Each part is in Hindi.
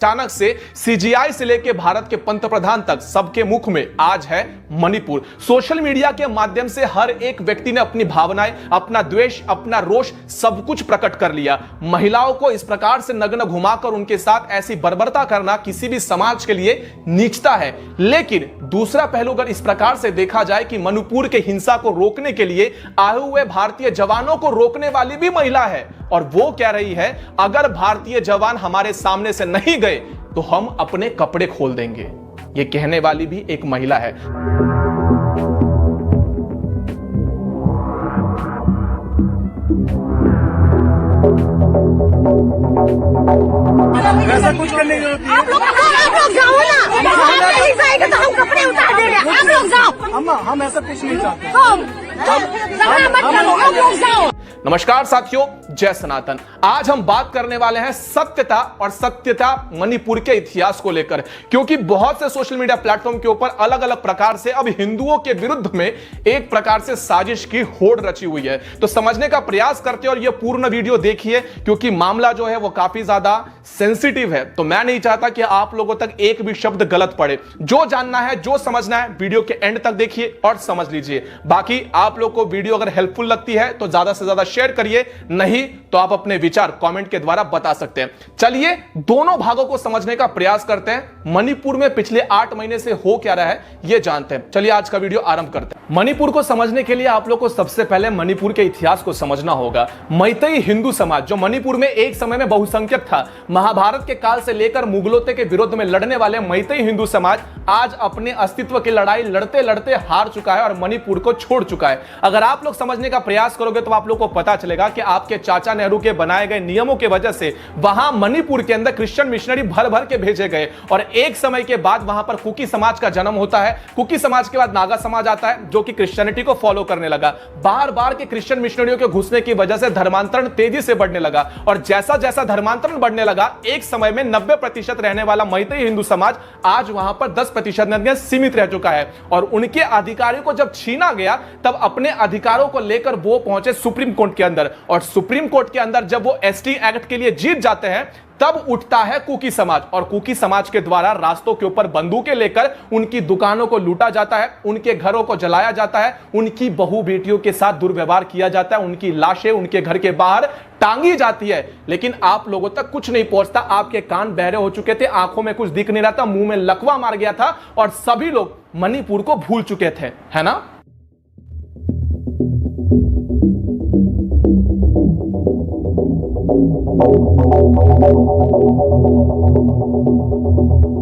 अचानक से सीजीआई से लेकर भारत के पंतप्रधान तक सबके मुख में आज है मणिपुर। सोशल मीडिया के माध्यम से हर एक व्यक्ति ने अपनी भावनाएं, अपना द्वेष, अपना रोष सब कुछ प्रकट कर लिया। महिलाओं को इस प्रकार से नग्न घुमाकर उनके साथ ऐसी बर्बरता करना किसी भी समाज के लिए नीचता है। लेकिन दूसरा पहलू अगर इस प्रकार से देखा जाए कि मणिपुर के हिंसा को रोकने के लिए आए हुए भारतीय जवानों को रोकने वाली भी महिला है, और वो कह रही है अगर भारतीय जवान हमारे सामने से नहीं गए तो हम अपने कपड़े खोल देंगे। ये कहने वाली भी एक महिला है। ऐसा कुछ करने की जरूरत नहीं है। आप लोग जाओ ना, आप नहीं जाएंगे तो हम कपड़े उतार देंगे। आप लोग जाओ। अम्मा हम ऐसा कुछ नहीं चाहते। आप लोग जाओ। नमस्कार साथियों, जय सनातन। आज हम बात करने वाले हैं सत्यता और सत्यता मणिपुर के इतिहास को लेकर, क्योंकि बहुत से सोशल मीडिया प्लेटफॉर्म के ऊपर अलग अलग प्रकार से अब हिंदुओं के विरुद्ध में एक प्रकार से साजिश की होड़ रची हुई है। तो समझने का प्रयास करते हैं और यह पूर्ण वीडियो देखिए, क्योंकि मामला जो है वो काफी ज्यादा सेंसिटिव है। तो मैं नहीं चाहता कि आप लोगों तक एक भी शब्द गलत पड़े। जो जानना है, जो समझना है, वीडियो के एंड तक देखिए और समझ लीजिए। बाकी आप लोग को वीडियो अगर हेल्पफुल लगती है तो ज्यादा से ज्यादा शेयर करिए, नहीं तो आप अपने विचार कमेंट के द्वारा बता सकते हैं। चलिए दोनों भागों को समझने का प्रयास करते हैं। मणिपुर में पिछले 8 महीने से हो क्या रहा है यह जानते हैं। चलिए आज का वीडियो आरंभ करते हैं। मणिपुर को समझने के लिए आप लोग को सबसे पहले मणिपुर के इतिहास को समझना होगा। मैतेई हिंदू समाज जो मणिपुर में एक समय में बहुसंख्यक था, महाभारत के काल से लेकर मुगलों के विरुद्ध में लड़ने वाले मैतेई हिंदू समाज आज अपने अस्तित्व की लड़ाई लड़ते लड़ते हार चुका है और मणिपुर को छोड़ चुका है। अगर आप लोग समझने का प्रयास करोगे तो आप लोग को पता चलेगा कि आपके चाचा नेहरू के बनाए गए नियमों की वजह से वहां मणिपुर के अंदर क्रिश्चियन मिशनरी भर भर के भेजे गए, और एक समय के बाद वहां पर कुकी समाज का जन्म होता है। कुकी समाज के बाद नागा समाज आता है जो कि क्रिश्चियनिटी को फॉलो करने लगा। बार बार के क्रिश्चियन मिशनरियों के घुसने की वजह से धर्मांतरण तेजी से बढ़ने लगा, और जैसा जैसा धर्मांतरण बढ़ने लगा एक समय में 90% रहने वाला मैतेई हिंदू समाज आज वहां पर 10% में सीमित रह चुका है। और उनके अधिकारों को जब छीना गया तब अपने अधिकारों को लेकर वो पहुंचे सुप्रीम कोर्ट के अंदर, और सुप्रीम कोर्ट के अंदर जब वो एसटी एक्ट के लिए जीत जाते हैं तब उठता है कुकी समाज, और कुकी समाज के द्वारा रास्तों के ऊपर बंदूकें लेकर उनकी दुकानों को लूटा जाता है, उनके घरों को जलाया जाता है, उनकी बहू बेटियों के साथ दुर्व्यवहार किया जाता है, उनकी लाशें उनके घर के बाहर टांगी जाती है। लेकिन आप लोगों तक कुछ नहीं पहुंचता। आपके कान बहरे हो चुके थे, आंखों में कुछ दिख नहीं रहा था, मुंह में लकवा मार गया था, और सभी लोग मणिपुर को भूल चुके थे, है ना।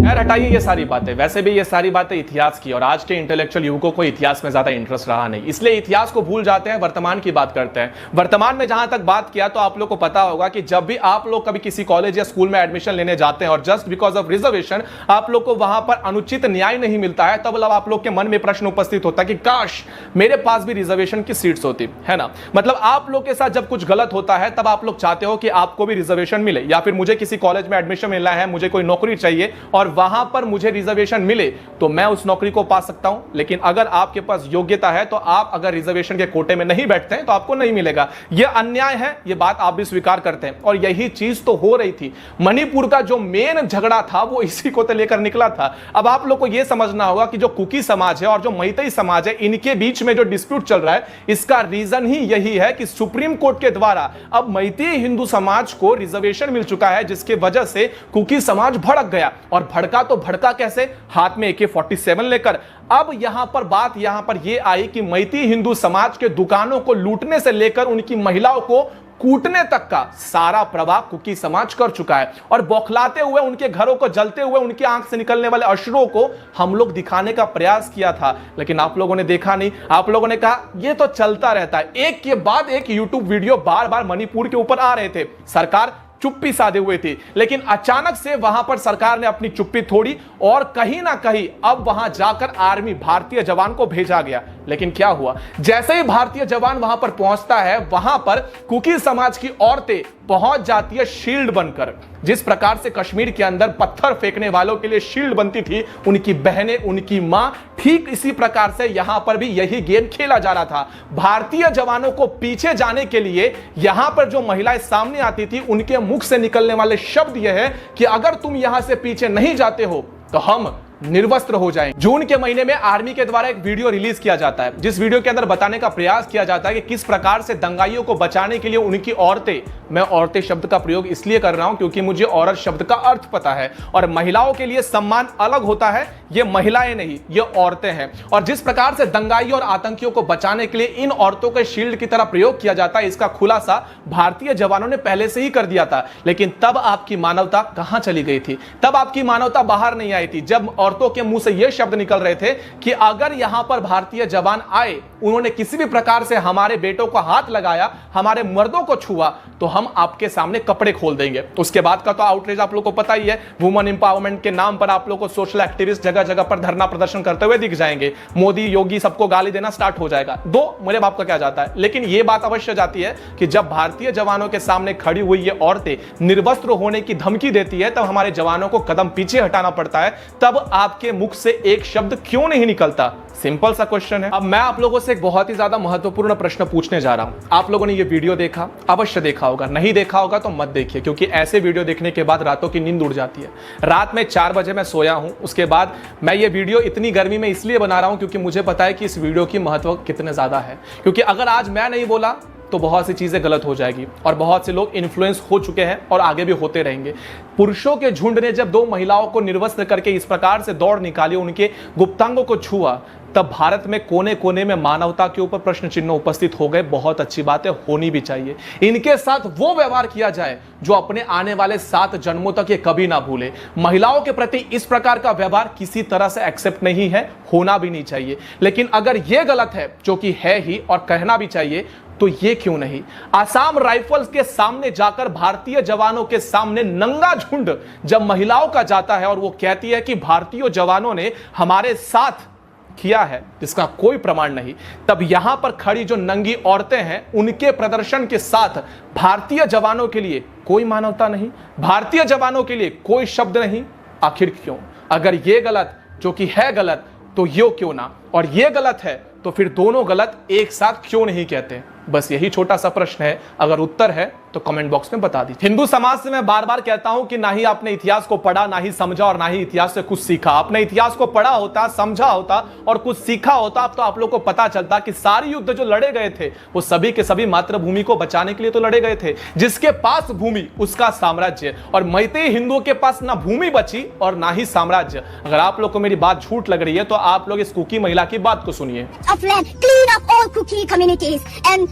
खैर हटाइए ये सारी बातें। वैसे भी ये सारी बातें इतिहास की, और आज के इंटेलेक्चुअल युवकों को इतिहास में ज्यादा इंटरेस्ट रहा नहीं, इसलिए इतिहास को भूल जाते हैं, वर्तमान की बात करते हैं। वर्तमान में जहां तक बात किया तो आप लोग को पता होगा कि जब भी आप लोग कभी किसी कॉलेज या स्कूल में एडमिशन लेने जाते हैं और जस्ट बिकॉज ऑफ रिजर्वेशन आप लोग को वहां पर अनुचित न्याय नहीं मिलता है, तब आप लोग के मन में प्रश्न उपस्थित होता है कि काश मेरे पास भी रिजर्वेशन की सीट्स होती, है ना। मतलब आप लोग के साथ जब कुछ गलत होता है तब आप लोग चाहते हो कि आपको भी रिजर्वेशन मिले, या फिर मुझे किसी कॉलेज में एडमिशन मिलना है, मुझे कोई नौकरी चाहिए और वहां पर मुझे रिजर्वेशन मिले तो मैं उस नौकरी को पा सकता हूं। लेकिन अगर आपके पास योग्यता है तो आप अगर रिजर्वेशन के कोटे में नहीं बैठते हैं तो आपको नहीं मिलेगा। यह अन्याय है, यह बात आप भी स्वीकार करते हैं, और यही चीज तो हो रही थी। मणिपुर का जो मेन झगड़ा था वो इसी को तो लेकर निकला था। अब आप लोग को यह समझना होगा कि जो कुकी समाज है और जो मैतेई समाज है, इनके बीच में जो डिस्प्यूट चल रहा है इसका रीजन ही यही है कि सुप्रीम कोर्ट के द्वारा अब मैतेई हिंदू समाज को रिजर्वेशन मिल चुका है, जिसकी वजह से कुकी समाज भड़क गया। और भड़का तो भड़का कैसे, हाथ में AK-47 लेकर। अब यहां पर बात यहां पर यह आई कि मैतेई हिंदू समाज के दुकानों को लूटने से लेकर उनकी महिलाओं को कूटने तक का सारा प्रभाव कुकी समाज कर चुका है, और बौखलाते हुए उनके घरों को जलते हुए उनकी आंख से निकलने वाले अश्रुओं को हम लोग दिखाने का प्रयास किया था, लेकिन आप लोगों ने देखा नहीं। आप लोगों ने कहा यह तो चलता रहता है। एक के बाद एक यूट्यूब वीडियो बार बार मणिपुर के ऊपर आ रहे थे, सरकार चुप्पी साधे हुए थी, लेकिन अचानक से वहां पर सरकार ने अपनी चुप्पी तोड़ी और कहीं ना कहीं अब वहां जाकर आर्मी भारतीय जवान को भेजा गया। लेकिन क्या हुआ, जैसे ही भारतीय जवान वहां पर पहुंचता है, वहां पर कुकी समाज की औरतें पहुंच जाती है शील्ड बनकर। जिस प्रकार से कश्मीर के अंदर पत्थर फेंकने वालों के लिए शील्ड बनती थी उनकी बहनें, उनकी मां, ठीक इसी प्रकार से यहां पर भी यही गेम खेला जा रहा था। भारतीय जवानों को पीछे जाने के लिए यहां पर जो महिलाएं सामने आती थी, उनके मुख से निकलने वाले शब्द यह है कि अगर तुम यहां से पीछे नहीं जाते हो तो हम निर्वस्त्र हो जाएंगे। जून के महीने में आर्मी के द्वारा एक वीडियो रिलीज किया जाता है, जिस वीडियो के अंदर बताने का प्रयास किया जाता है कि किस प्रकार से दंगाइयों को बचाने के लिए उनकी औरतें, मैं औरतें शब्द का प्रयोग इसलिए कर रहा हूं क्योंकि मुझे औरत शब्द का अर्थ पता है, और महिलाओं के लिए सम्मान अलग होता है, ये महिलाएं नहीं, ये औरतें हैं। और जिस प्रकार से दंगाइयों और आतंकियों को बचाने के लिए इन औरतों के शील्ड की तरह प्रयोग किया जाता है, इसका खुलासा भारतीय जवानों ने पहले से ही कर दिया था। लेकिन तब आपकी मानवता कहां चली गई थी? तब आपकी मानवता बाहर नहीं आई थी, जब औरतों के मुंह से यह शब्द निकल रहे थे कि अगर यहां पर भारतीय जवान आए, उन्होंने किसी भी प्रकार से हमारे बेटों को हाथ लगाया, हमारे मर्दों को छुआ, तो हम आपके सामने कपड़े खोल देंगे। उसके बाद का तो आउटरीच आप लोगों को पता ही है। वुमेन एम्पावरमेंट के नाम पर आप लोगों को सोशल एक्टिविस्ट जगह जगह पर धरना प्रदर्शन करते हुए दिख जाएंगे। मोदी, योगी सबको गाली देना स्टार्ट हो जाएगा। दो मेरे बाप का क्या जाता है, लेकिन यह बात अवश्य जाती है कि जब भारतीय जवानों के सामने खड़ी हुई ये औरतें निर्वस्त्र होने की धमकी देती है, तब हमारे जवानों को कदम पीछे हटाना पड़ता है। तब आपके मुख से एक शब्द क्यों नहीं निकलता? सिंपल सा क्वेश्चन है। अब मैं आप लोगों से एक बहुत ही ज्यादा महत्वपूर्ण प्रश्न पूछने जा रहा हूं। आप लोगों ने ये वीडियो देखा, अवश्य देखा होगा, नहीं देखा होगा तो मत देखिए, क्योंकि ऐसे वीडियो देखने के बाद रातों की नींद उड़ जाती है। रात में 4 बजे मैं सोया हूं, उसके बाद मैं ये वीडियो इतनी गर्मी में इसलिए बना रहा हूं क्योंकि मुझे पता है कि इस वीडियो की महत्व कितने ज्यादा है। क्योंकि अगर आज मैं नहीं बोला तो बहुत सी चीजें गलत हो जाएगी, और बहुत से लोग इन्फ्लुएंस हो चुके हैं और आगे भी होते रहेंगे। पुरुषों के झुंड ने जब 2 महिलाओं को निर्वस्त्र करके इस प्रकार से दौड़ निकाली, उनके गुप्तांगों को छुआ, तब भारत में कोने कोने में मानवता के ऊपर प्रश्न चिन्ह उपस्थित हो गए। बहुत अच्छी बात है, होनी भी चाहिए। इनके साथ वो व्यवहार किया जाए जो अपने आने वाले 7 जन्मों तक ये कभी ना भूले। महिलाओं के प्रति इस प्रकार का व्यवहार किसी तरह से एक्सेप्ट नहीं है, होना भी नहीं चाहिए। लेकिन अगर ये गलत है, जो कि है ही और कहना भी चाहिए, तो ये क्यों नहीं? आसाम राइफल्स के सामने जाकर भारतीय जवानों के सामने नंगा झुंड जब महिलाओं का जाता है और वो कहती है कि भारतीय जवानों ने हमारे साथ किया है, जिसका कोई प्रमाण नहीं, तब यहां पर खड़ी जो नंगी औरतें हैं, उनके प्रदर्शन के साथ भारतीय जवानों के लिए कोई मानवता नहीं, भारतीय जवानों के लिए कोई शब्द नहीं। आखिर क्यों? अगर ये गलत, जो कि है गलत, तो यो क्यों ना? और ये गलत है तो फिर दोनों गलत एक साथ क्यों नहीं कहते? बस यही छोटा सा प्रश्न है। अगर उत्तर है तो कमेंट बॉक्स में बता दीजिए। हिंदू समाज से मैं बार बार कहता हूं कि ना ही आपने इतिहास को पढ़ा, ना ही समझा, और ना ही इतिहास से कुछ सीखा। आपने इतिहास को पढ़ा होता, समझा होता और कुछ सीखा होता, तो आप लोग को पता चलता कि सारे युद्ध जो लड़े गए थे वो सभी के सभी मातृभूमि को बचाने के लिए तो लड़े गए थे। जिसके पास भूमि उसका साम्राज्य, और मैतेई हिंदुओं के पास ना भूमि बची और ना ही साम्राज्य। अगर आप लोग को मेरी बात झूठ लग रही है तो आप लोग इस कुकी महिला की बात को सुनिए। Of land, clean up all Kuki communities, and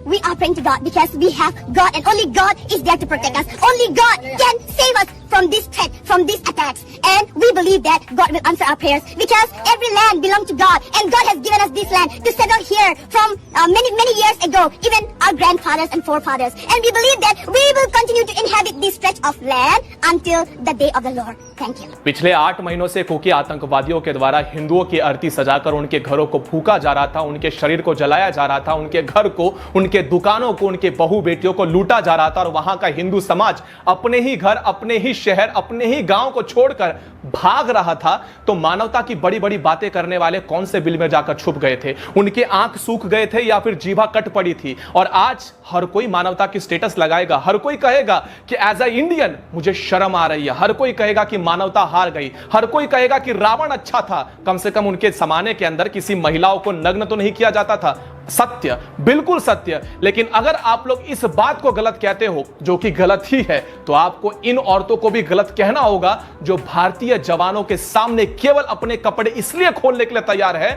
we are praying to God because we have God, and only God is there to protect us. Only God can save us from this threat, from these attacks, and we believe that God will answer our prayers because every land belongs to God, and God has given us this land to settle here from many years ago, even our grandfathers and forefathers, and we believe that we will continue to inhabit this stretch of land until the day of the Lord. Thank you. पिछले 8 महीनों से कुकी आतंकवादियों के द्वारा हिंदुओं की आरती सजाकर उनके घरों को फूका जा रहा था, उनके शरीर को जलाया जा रहा था, उनके घर को, उनके दुकानों को, उनके बहू बेटियों को लूटा जा रहा था, और वहां का हिंदू समाज अपने ही घर, अपने ही शहर, अपने ही गांव को छोड़कर भाग रहा था। तो मानवता की बड़ी बड़ी बातें करने वाले कौन से बिल में जाकर छुप गए थे? उनके आंख सूख गए थे या फिर जीभा कट पड़ी थी? और आज हर कोई मानवता की स्टेटस लगाएगा, हर कोई कहेगा कि एज अ इंडियन मुझे शर्म आ रही है, हर कोई कहेगा कि मानवता हार गई, हर कोई कहेगा कि रावण अच्छा था, कम से कम उनके जमाने के अंदर किसी महिलाओं को नग्न तो नहीं किया जाता था। सत्य, बिल्कुल सत्य। लेकिन अगर आप लोग इस बात को गलत कहते हो, जो कि गलत ही है, तो आपको इन औरतों को भी गलत कहना होगा जो भारतीय जवानों के सामने केवल अपने कपड़े इसलिए खोलने के लिए तैयार है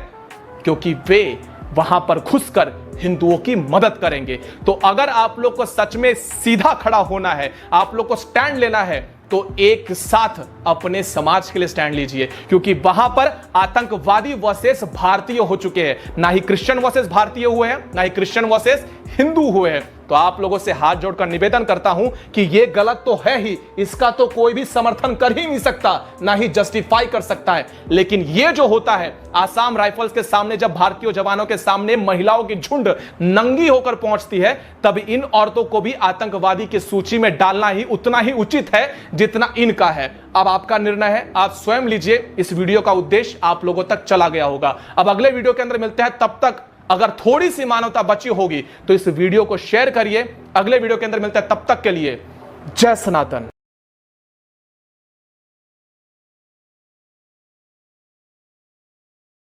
क्योंकि वे वहां पर घुसकर हिंदुओं की मदद करेंगे। तो अगर आप लोग को सच में सीधा खड़ा होना है, आप लोग को स्टैंड लेना है, तो एक साथ अपने समाज के लिए स्टैंड लीजिए, क्योंकि वहां पर आतंकवादी वर्सेस भारतीय हो चुके हैं। ना ही क्रिश्चियन वर्सेस भारतीय हुए हैं, ना ही क्रिश्चियन वर्सेस हिंदू हुए हैं। तो आप लोगों से हाथ जोड़कर निवेदन करता हूं कि यह गलत तो है ही, इसका तो कोई भी समर्थन कर ही नहीं सकता, ना ही जस्टिफाई कर सकता है। लेकिन यह जो होता है आसाम राइफल्स के सामने, जब भारतीय जवानों के सामने महिलाओं की झुंड नंगी होकर पहुंचती है, तब इन औरतों को भी आतंकवादी की सूची में डालना ही उतना ही उचित है जितना इनका है। अब आपका निर्णय है, आप स्वयं लीजिए। इस वीडियो का उद्देश्य आप लोगों तक चला गया होगा। अब अगले वीडियो के अंदर मिलते हैं, तब तक अगर थोड़ी सी मानवता बची होगी तो इस वीडियो को शेयर करिए। अगले वीडियो के अंदर मिलते हैं, तब तक के लिए जय सनातन।